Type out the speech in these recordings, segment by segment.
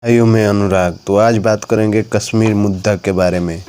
भाइयों में अनुराग। तो आज बात करेंगे कश्मीर मुद्दा के बारे में।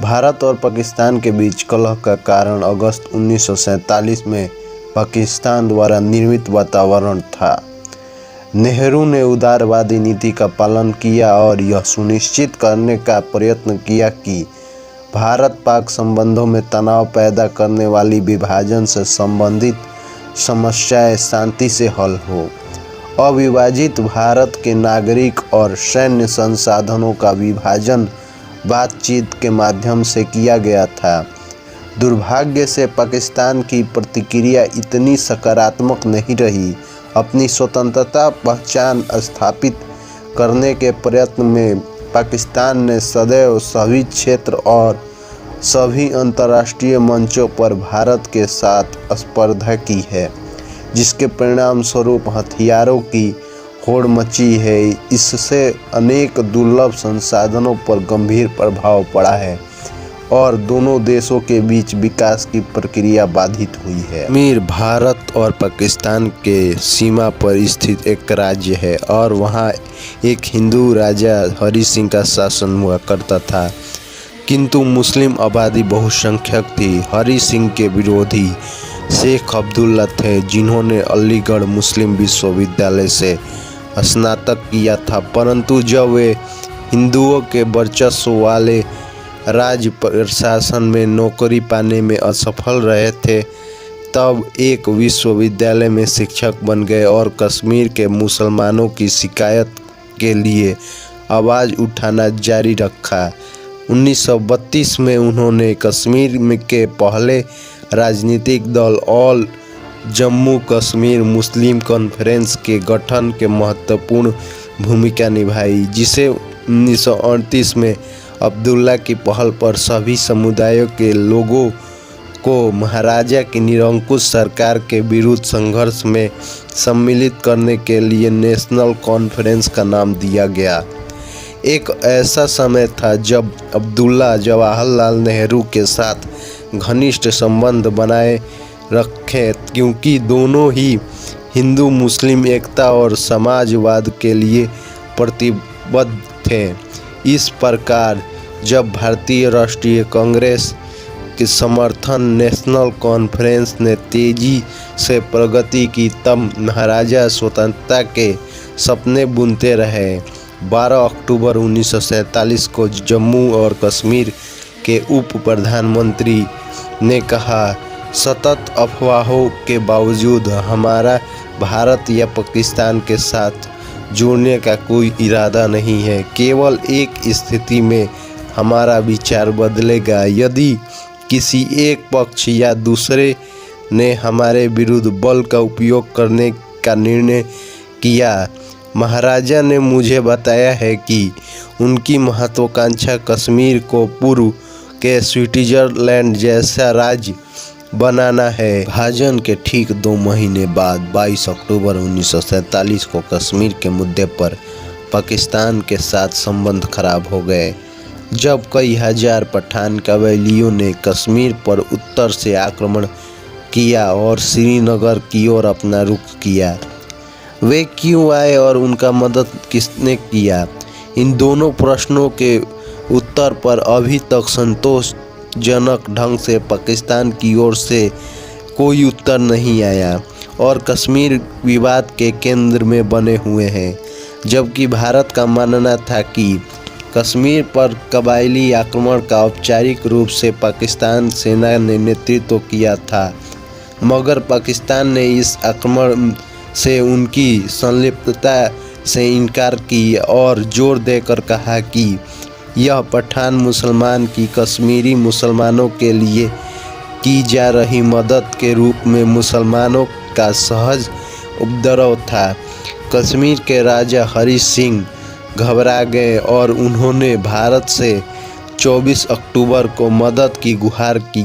भारत और पाकिस्तान के बीच कलह का कारण अगस्त 1947 में पाकिस्तान द्वारा निर्मित वातावरण था। नेहरू ने उदारवादी नीति का पालन किया और यह सुनिश्चित करने का प्रयत्न किया कि भारत पाक संबंधों में तनाव पैदा करने वाली विभाजन से संबंधित समस्याएं शांति से हल हो। अविभाजित भारत के नागरिक और सैन्य संसाधनों का विभाजन बातचीत के माध्यम से किया गया था। दुर्भाग्य से पाकिस्तान की प्रतिक्रिया इतनी सकारात्मक नहीं रही। अपनी स्वतंत्रता पहचान स्थापित करने के प्रयत्न में पाकिस्तान ने सदैव सभी क्षेत्र और सभी अंतर्राष्ट्रीय मंचों पर भारत के साथ स्पर्धा की है, जिसके परिणाम स्वरूप हथियारों की होड़ मची है। इससे अनेक दुर्लभ संसाधनों पर गंभीर प्रभाव पड़ा है और दोनों देशों के बीच विकास की प्रक्रिया बाधित हुई है। कश्मीर भारत और पाकिस्तान के सीमा पर स्थित एक राज्य है और वहाँ एक हिंदू राजा हरि सिंह का शासन हुआ करता था, किंतु मुस्लिम आबादी बहुसंख्यक थी। हरि सिंह के विरोधी शेख अब्दुल्ला थे, जिन्होंने अलीगढ़ मुस्लिम विश्वविद्यालय से स्नातक किया था, परंतु जब वे हिंदुओं के वर्चस्व वाले राज्य प्रशासन में नौकरी पाने में असफल रहे थे, तब एक विश्वविद्यालय में शिक्षक बन गए और कश्मीर के मुसलमानों की शिकायत के लिए आवाज़ उठाना जारी रखा। 1932 में उन्होंने कश्मीर के पहले राजनीतिक दल ऑल जम्मू कश्मीर मुस्लिम कॉन्फ्रेंस के गठन के महत्वपूर्ण भूमिका निभाई, जिसे 1938 में अब्दुल्ला की पहल पर सभी समुदायों के लोगों को महाराजा की निरंकुश सरकार के विरुद्ध संघर्ष में सम्मिलित करने के लिए नेशनल कॉन्फ्रेंस का नाम दिया गया। एक ऐसा समय था जब अब्दुल्ला जवाहरलाल नेहरू के साथ घनिष्ठ संबंध बनाए रखे, क्योंकि दोनों ही हिंदू मुस्लिम एकता और समाजवाद के लिए प्रतिबद्ध थे। इस प्रकार जब भारतीय राष्ट्रीय कांग्रेस के समर्थन नेशनल कॉन्फ्रेंस ने तेजी से प्रगति की, तब महाराजा स्वतंत्रता के सपने बुनते रहे। 12 अक्टूबर 1947 को जम्मू और कश्मीर के उप प्रधानमंत्री ने कहा, सतत अफवाहों के बावजूद हमारा भारत या पाकिस्तान के साथ जुड़ने का कोई इरादा नहीं है। केवल एक स्थिति में हमारा विचार बदलेगा, यदि किसी एक पक्ष या दूसरे ने हमारे विरुद्ध बल का उपयोग करने का निर्णय किया। महाराजा ने मुझे बताया है कि उनकी महत्वाकांक्षा कश्मीर को पूर्व के स्विट्जरलैंड जैसा राज्य बनाना है। विभाजन के ठीक 2 महीने बाद 22 अक्टूबर 1947 को कश्मीर के मुद्दे पर पाकिस्तान के साथ संबंध खराब हो गए, जब कई हजार पठान कबायलियों ने कश्मीर पर उत्तर से आक्रमण किया और श्रीनगर की ओर अपना रुख किया। वे क्यों आए और उनका मदद किसने किया? इन दोनों प्रश्नों के उत्तर पर अभी तक संतोषजनक ढंग से पाकिस्तान की ओर से कोई उत्तर नहीं आया और कश्मीर विवाद के केंद्र में बने हुए हैं, जबकि भारत का मानना था कि कश्मीर पर कबायली आक्रमण का औपचारिक रूप से पाकिस्तान सेना ने नेतृत्व किया था, मगर पाकिस्तान ने इस आक्रमण से उनकी संलिप्तता से इनकार की और जोर देकर कहा कि यह पठान मुसलमान की कश्मीरी मुसलमानों के लिए की जा रही मदद के रूप में मुसलमानों का सहज उपद्रव था। कश्मीर के राजा हरि सिंह घबरा गए और उन्होंने भारत से 24 अक्टूबर को मदद की गुहार की।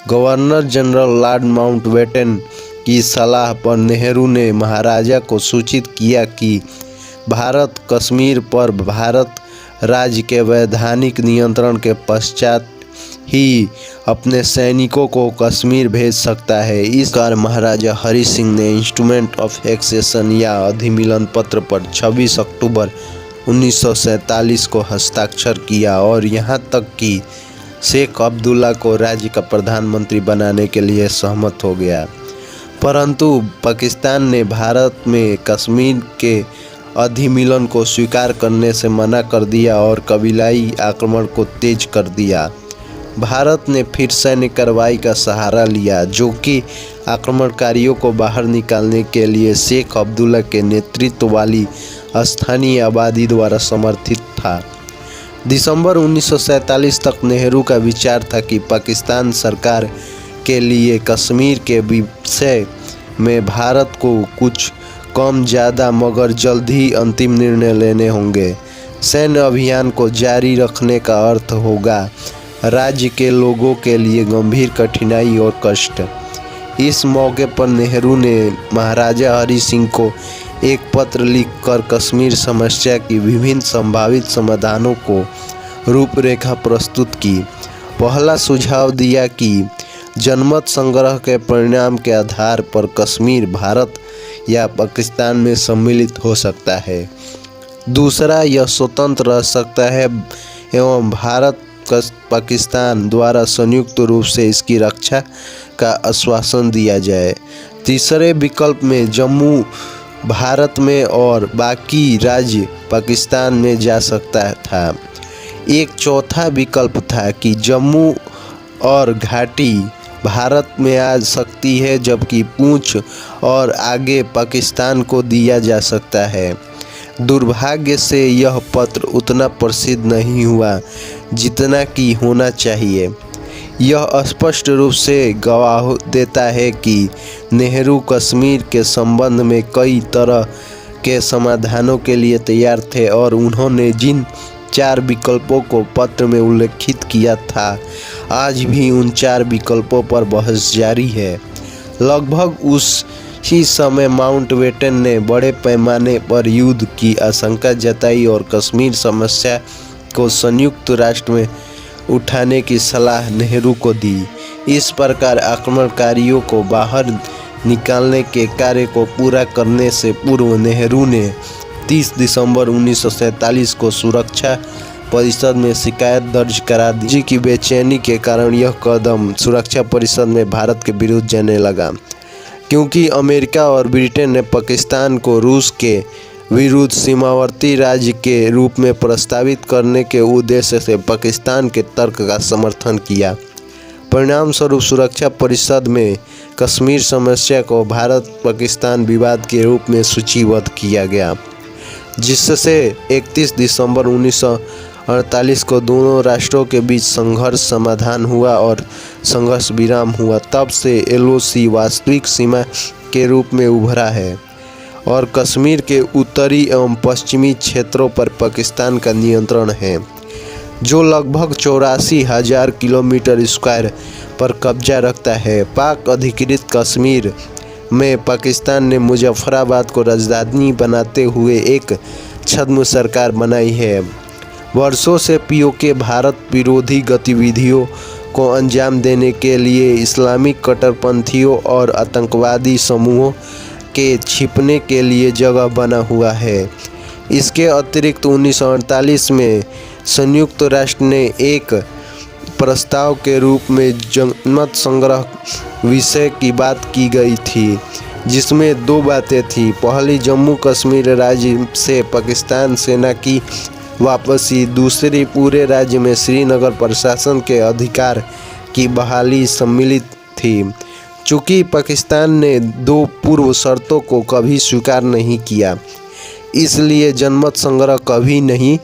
गवर्नर जनरल लॉर्ड माउंटबेटन की सलाह पर नेहरू ने महाराजा को सूचित किया कि भारत कश्मीर पर भारत राज्य के वैधानिक नियंत्रण के पश्चात ही अपने सैनिकों को कश्मीर भेज सकता है। इस प्रकार महाराजा हरि सिंह ने इंस्ट्रूमेंट ऑफ एक्सेशन या अधिमिलन पत्र पर 26 अक्टूबर 1947 को हस्ताक्षर किया और यहाँ तक कि शेख अब्दुल्ला को राज्य का प्रधानमंत्री बनाने के लिए सहमत हो गया। परंतु पाकिस्तान ने भारत में कश्मीर के अधिमिलन को स्वीकार करने से मना कर दिया और कबीलाई आक्रमण को तेज कर दिया। भारत ने फिर सैन्य कार्रवाई का सहारा लिया, जो कि आक्रमणकारियों को बाहर निकालने के लिए शेख अब्दुल्ला के नेतृत्व वाली स्थानीय आबादी द्वारा समर्थित था। दिसंबर 1947 तक नेहरू का विचार था कि पाकिस्तान सरकार के लिए कश्मीर के विषय में भारत को कुछ कम ज़्यादा मगर जल्द ही अंतिम निर्णय लेने होंगे। सैन्य अभियान को जारी रखने का अर्थ होगा राज्य के लोगों के लिए गंभीर कठिनाई और कष्ट। इस मौके पर नेहरू ने महाराजा हरि सिंह को एक पत्र लिखकर कश्मीर समस्या की विभिन्न संभावित समाधानों को रूपरेखा प्रस्तुत की। पहला सुझाव दिया कि जनमत संग्रह के परिणाम के आधार पर कश्मीर भारत या पाकिस्तान में सम्मिलित हो सकता है। दूसरा, यह स्वतंत्र रह सकता है एवं भारत पाकिस्तान द्वारा संयुक्त रूप से इसकी रक्षा का आश्वासन दिया जाए। तीसरे विकल्प में जम्मू भारत में और बाकी राज्य पाकिस्तान में जा सकता था। एक चौथा विकल्प था कि जम्मू और घाटी भारत में आ सकती है, जबकि पूंछ और आगे पाकिस्तान को दिया जा सकता है। दुर्भाग्य से यह पत्र उतना प्रसिद्ध नहीं हुआ जितना कि होना चाहिए। यह स्पष्ट रूप से गवाह देता है कि नेहरू कश्मीर के संबंध में कई तरह के समाधानों के लिए तैयार थे और उन्होंने जिन 4 विकल्पों को पत्र में उल्लेखित किया था, आज भी उन 4 विकल्पों पर बहस जारी है। लगभग उसी समय माउंटबेटन ने बड़े पैमाने पर युद्ध की आशंका जताई और कश्मीर समस्या को संयुक्त राष्ट्र में उठाने की सलाह नेहरू को दी। इस प्रकार आक्रमणकारियों को बाहर निकालने के कार्य को पूरा करने से पूर्व नेहरू ने 30 दिसंबर 1947 को सुरक्षा परिषद में शिकायत दर्ज करा दी, जिसकी बेचैनी के कारण यह कदम सुरक्षा परिषद में भारत के विरुद्ध जाने लगा, क्योंकि अमेरिका और ब्रिटेन ने पाकिस्तान को रूस के विरुद्ध सीमावर्ती राज्य के रूप में प्रस्तावित करने के उद्देश्य से पाकिस्तान के तर्क का समर्थन किया। परिणाम स्वरूप सुरक्षा परिषद में कश्मीर समस्या को भारत पाकिस्तान विवाद के रूप में सूचीबद्ध किया गया, जिससे 31 दिसंबर 1948 को दोनों राष्ट्रों के बीच संघर्ष समाधान हुआ और संघर्ष विराम हुआ। तब से LOC वास्तविक सीमा के रूप में उभरा है और कश्मीर के उत्तरी एवं पश्चिमी क्षेत्रों पर पाकिस्तान का नियंत्रण है, जो लगभग 84,000 किलोमीटर स्क्वायर पर कब्जा रखता है। पाक अधिकृत कश्मीर में पाकिस्तान ने मुजफ्फराबाद को राजधानी बनाते हुए एक छद्म सरकार बनाई है। वर्षों से POK भारत विरोधी गतिविधियों को अंजाम देने के लिए इस्लामिक कट्टरपंथियों और आतंकवादी समूहों के छिपने के लिए जगह बना हुआ है। इसके अतिरिक्त 1948 में संयुक्त राष्ट्र ने एक प्रस्ताव के रूप में जनमत संग्रह विषय की बात की गई थी, जिसमें 2 बातें थी। पहली, जम्मू कश्मीर राज्य से पाकिस्तान सेना की वापसी। दूसरी, पूरे राज्य में श्रीनगर प्रशासन के अधिकार की बहाली सम्मिलित थी। चूँकि पाकिस्तान ने 2 पूर्व शर्तों को कभी स्वीकार नहीं किया, इसलिए जनमत संग्रह कभी नहीं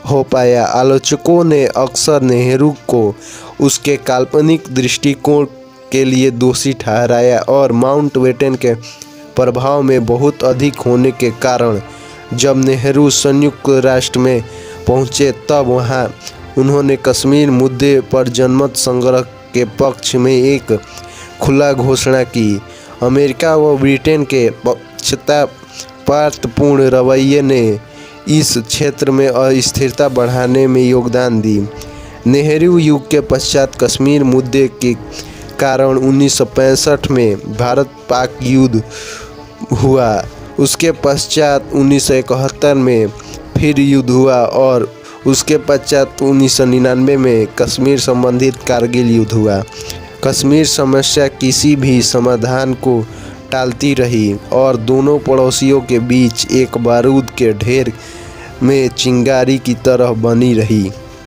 हो पाया। आलोचकों ने अक्सर नेहरू को उसके काल्पनिक दृष्टिकोण के लिए दोषी ठहराया और माउंटबेटन के प्रभाव में बहुत अधिक होने के कारण जब नेहरू संयुक्त राष्ट्र में पहुंचे, तब वहां उन्होंने कश्मीर मुद्दे पर जनमत संग्रह के पक्ष में एक खुला घोषणा की। अमेरिका व ब्रिटेन के पक्षपातपूर्ण रवैये ने इस क्षेत्र में अस्थिरता बढ़ाने में योगदान दी। नेहरू युग के पश्चात कश्मीर मुद्दे के कारण 1965 में भारत पाक युद्ध हुआ। उसके पश्चात 1971 में फिर युद्ध हुआ और उसके पश्चात 1999 में कश्मीर संबंधित कारगिल युद्ध हुआ। कश्मीर समस्या किसी भी समाधान को टालती रही और दोनों पड़ोसियों के बीच एक बारूद के ढेर में चिंगारी की तरह बनी रही।